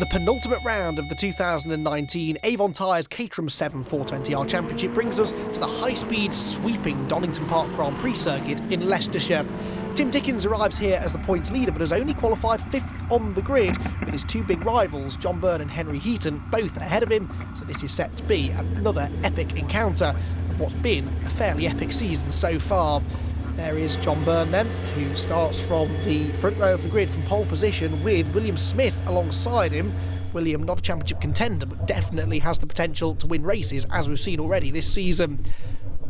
The penultimate round of the 2019 Avon Tyres Caterham 7 420R Championship brings us to the high-speed sweeping Donington Park Grand Prix circuit in Leicestershire. Tim Dickens arrives here as the points leader but has only qualified 5th on the grid, with his two big rivals, John Byrne and Henry Heaton, both ahead of him, so this is set to be another epic encounter of what's been a fairly epic season so far. There is John Byrne then, who starts from the front row of the grid from pole position with William Smith alongside him. William, not a championship contender, but definitely has the potential to win races, as we've seen already this season.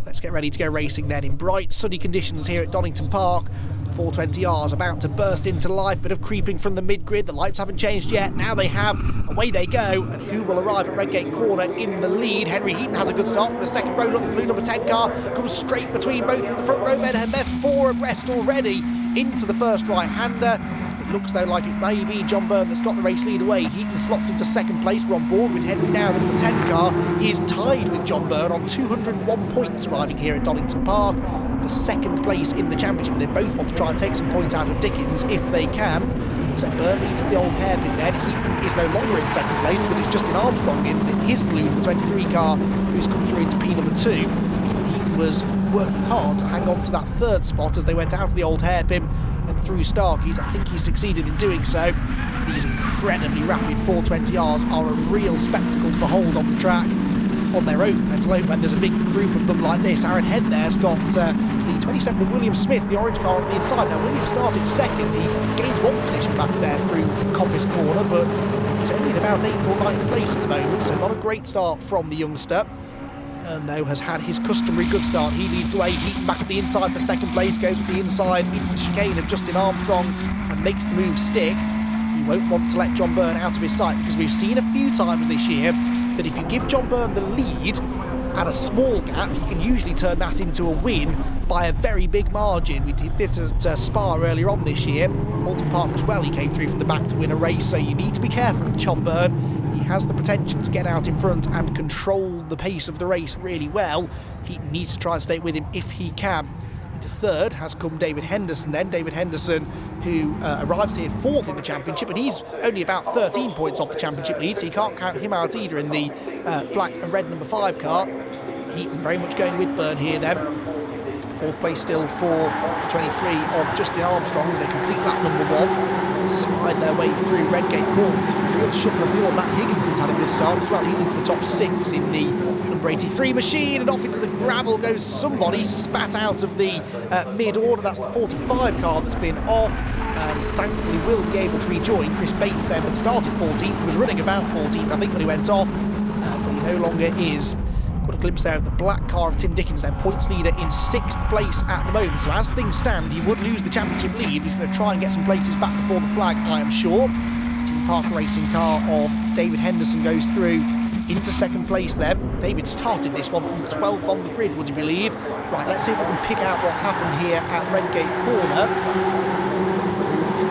Let's get ready to go racing then in bright sunny conditions here at Donington Park. 420R's about to burst into life, bit of creeping from the mid-grid. The lights haven't changed yet. Now they have. Away they go. And who will arrive at Redgate Corner in the lead? Henry Heaton has a good start from the second row. Look, the blue number 10 car comes straight between both of the front row men, and they're four abreast already into the first right-hander. It looks though like it may be John Byrne that's got the race lead away. Heaton slots into second place. We're on board with Henry now. The number 10 car is tied with John Byrne on 201 points, arriving here at Donington Park for second place in the championship. They both want to try and take some points out of Dickens if they can. So Byrne leads at the old hairpin then. Heaton is no longer in second place because it's Justin Armstrong in his blue number 23 car who's come through into P number 2. Heaton was working hard to hang on to that third spot as they went out of the old hairpin and through Starkeys. I think he's succeeded in doing so. These incredibly rapid 420Rs are a real spectacle to behold on the track on their own, let alone when there's a big group of them like this. Aaron Head there's got the 27 of William Smith, the orange car on the inside. Now William started second, he gained one position back there through Coppice Corner, but he's only in about 8th or 9th place at the moment, so not a great start from the youngster. And though has had his customary good start, he leads the way. Heaton back at the inside for second place, goes with the inside into the chicane of Justin Armstrong and makes the move stick. He won't want to let John Byrne out of his sight, because we've seen a few times this year that if you give John Byrne the lead at a small gap, you can usually turn that into a win by a very big margin. We did this at Spa earlier on this year. Alton Park as well, he came through from the back to win a race, so you need to be careful with John Byrne. He has the potential to get out in front and control the pace of the race really well. He needs to try and stay with him if he can. Into third has come David Henderson then. David Henderson, who arrives here 4th in the championship, and he's only about 13 points off the championship lead, so you can't count him out either in the black and red number 5 car. Heaton very much going with Byrne here then. 4th place still for 23 of Justin Armstrong as they complete lap number 1. Slide their way through Redgate Corner. There's a real shuffle of the order. Matt Higginson's had a good start as well. He's into the top 6 in the number 83 machine, and off into the gravel goes somebody, spat out of the mid-order. That's the 45 car that's been off. Thankfully will be able to rejoin. Chris Bates then had started 14th. He was running about 14th, I think, when he went off, but he no longer is. Got a glimpse there of the black car of Tim Dickens then, points leader in 6th place at the moment. So as things stand, he would lose the championship lead. He's going to try and get some places back before the flag, I am sure. Team Parker Racing car of David Henderson goes through into 2nd place then. David started this one from 12th on the grid, would you believe? Right, let's see if we can pick out what happened here at Redgate Corner.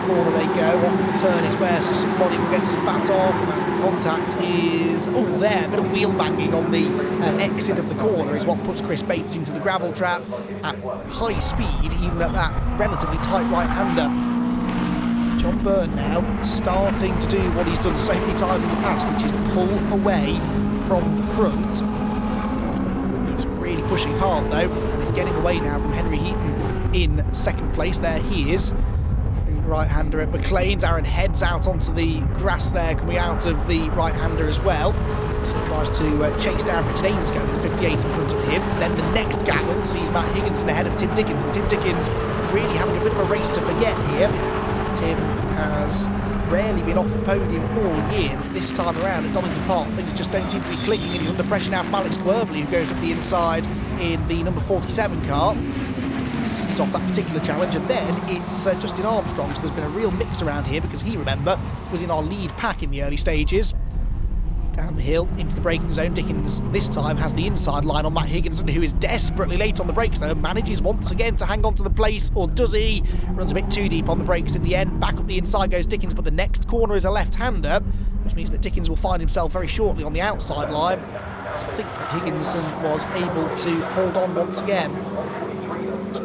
Corner they go, off the turn is where somebody will get spat off, and the contact is, there, a bit of wheel banging on the exit of the corner is what puts Chris Bates into the gravel trap at high speed, even at that relatively tight right-hander. John Byrne now starting to do what he's done so many times in the past, which is pull away from the front. He's really pushing hard though, and he's getting away now from Henry Heaton in 2nd place. There he is. Right-hander at McLean's. Aaron Head's out onto the grass there, coming out of the right-hander as well. So he tries to chase down Richard Ainscough in the 58 in front of him. Then the next gaggle sees Matt Higginson ahead of Tim Dickens, and Tim Dickens really having a bit of a race to forget here. Tim has rarely been off the podium all year, but this time around at Donington Park things just don't seem to be clicking, and he's under pressure now from Alex Querbley, who goes up the inside in the number 47 car. Sees off that particular challenge, and then it's Justin Armstrong, so there's been a real mix around here because he, remember, was in our lead pack in the early stages. Down the hill into the braking zone, Dickens this time has the inside line on Matt Higginson, who is desperately late on the brakes though, manages once again to hang on to the place, or does he? Runs a bit too deep on the brakes in the end. Back up the inside goes Dickens, but the next corner is a left-hander, which means that Dickens will find himself very shortly on the outside line. So I think that Higginson was able to hold on once again.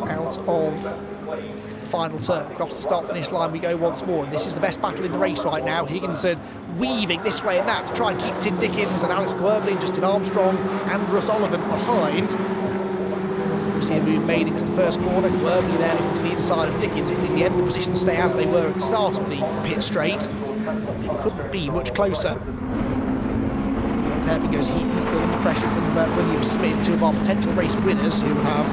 Out of final turn. Across the start-finish line we go once more, and this is the best battle in the race right now. Higginson weaving this way and that to try and keep Tim Dickens and Alex Querbley, Justin Armstrong and Russ Oliver behind. We see a move made into the first corner. Querbley there looking to the inside of Dickens, but in the end the positions stay as they were at the start of the pit straight. But they couldn't be much closer. Hairpin goes Heaton, still under pressure from William Smith, two of our potential race winners who have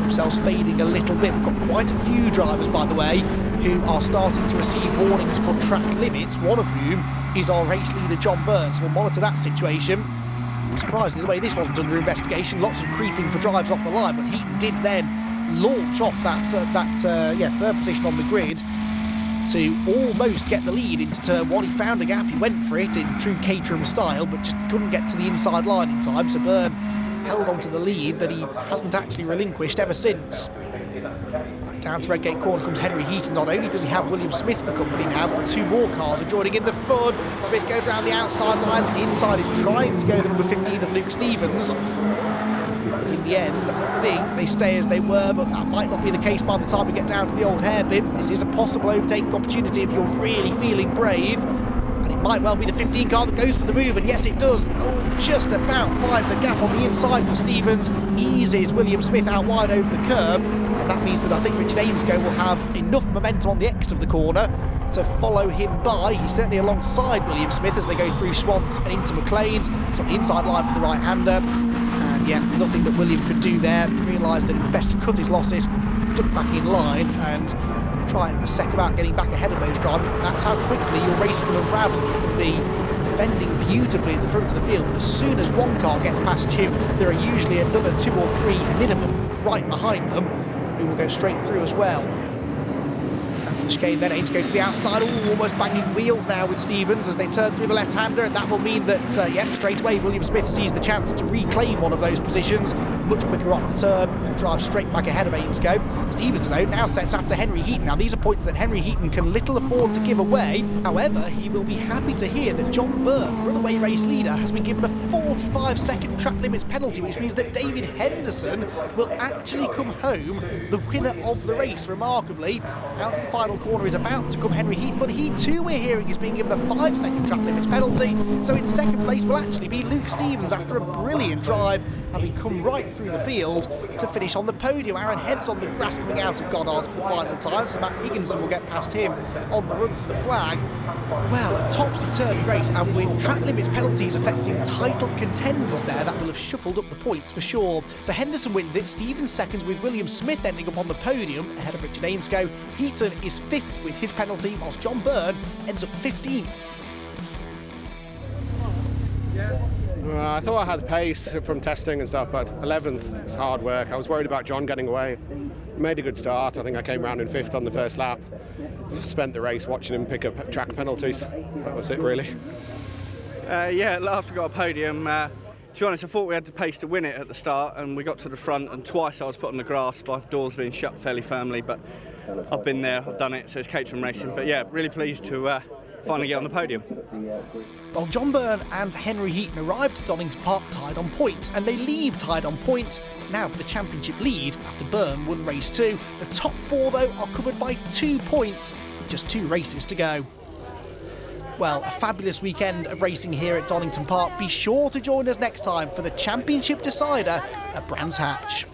themselves fading a little bit. We've got quite a few drivers, by the way, who are starting to receive warnings for track limits, one of whom is our race leader John Burns. We'll monitor that situation. Surprisingly, the way this wasn't under investigation, lots of creeping for drives off the line, but Heaton did then launch off that third position on the grid to almost get the lead into turn one. He found a gap, he went for it in true Caterham style, but just couldn't get to the inside line in time, so Byrne held on to the lead that he hasn't actually relinquished ever since. Right, down to Redgate Corner comes Henry Heaton. Not only does he have William Smith for company now, but two more cars are joining in the fun. Smith goes around the outside line, the inside is trying to go the number 15 of Luke Stevens. In the end, I think they stay as they were, but that might not be the case by the time we get down to the old hairpin. This is a possible overtaking opportunity if you're really feeling brave, and it might well be the 15 car that goes for the move, and yes it does. Oh, just about finds a gap on the inside for Stevens, eases William Smith out wide over the curb, and that means that I think Richard Ainscough will have enough momentum on the exit of the corner to follow him by. He's certainly alongside William Smith as they go through Swans and into McLean's. It's on the inside line for the right-hander. Yeah, nothing that William could do there. Realised that it was best to cut his losses, duck back in line and try and set about getting back ahead of those drivers. But that's how quickly your race can unravel. You can be defending beautifully at the front of the field, but as soon as one car gets past you, there are usually another two or three minimum right behind them who will go straight through as well. Down to the chicane then, Ainscough to the outside. Ooh, almost banging wheels now with Stevens as they turn through the left-hander, and that will mean that, straight away William Smith sees the chance to reclaim one of those positions, much quicker off the turn and drives straight back ahead of Ainscough. Stevens, though, now sets after Henry Heaton. Now, these are points that Henry Heaton can little afford to give away. However, he will be happy to hear that John Byrne, runaway race leader, has been given a 45-second track limits penalty, which means that David Henderson will actually come home the winner of the race. Remarkably, out of the final corner is about to come Henry Heaton, but he too, we're hearing, is being given a 5-second track limits penalty. So in second place will actually be Luke Stevens after a brilliant drive, having come right through the field to finish on the podium. Aaron Head's on the grass coming out of Goddard's for the final time, so Matt Higginson will get past him on the run to the flag. Well, a topsy-turvy race, and with track limits penalties affecting title contenders there, that will have shuffled up the points for sure. So Henderson wins it, Stevens seconds, with William Smith ending up on the podium ahead of Richard Ainscough. Heaton is 5th with his penalty, whilst John Byrne ends up 15th. I thought I had pace from testing and stuff, but 11th was hard work. I was worried about John getting away. Made a good start. I think I came round in 5th on the first lap. Spent the race watching him pick up track penalties. That was it, really. At last we got a podium. To be honest, I thought we had the pace to win it at the start, and we got to the front, and twice I was put on the grass by doors being shut fairly firmly, but I've been there, I've done it, so it's Caterham racing. But yeah, really pleased to finally get on the podium. Well, John Byrne and Henry Heaton arrived at Donington Park tied on points, and they leave tied on points now for the championship lead after Byrne won race 2. The top 4, though, are covered by 2 points with just 2 races to go. Well, a fabulous weekend of racing here at Donington Park. Be sure to join us next time for the championship decider at Brands Hatch.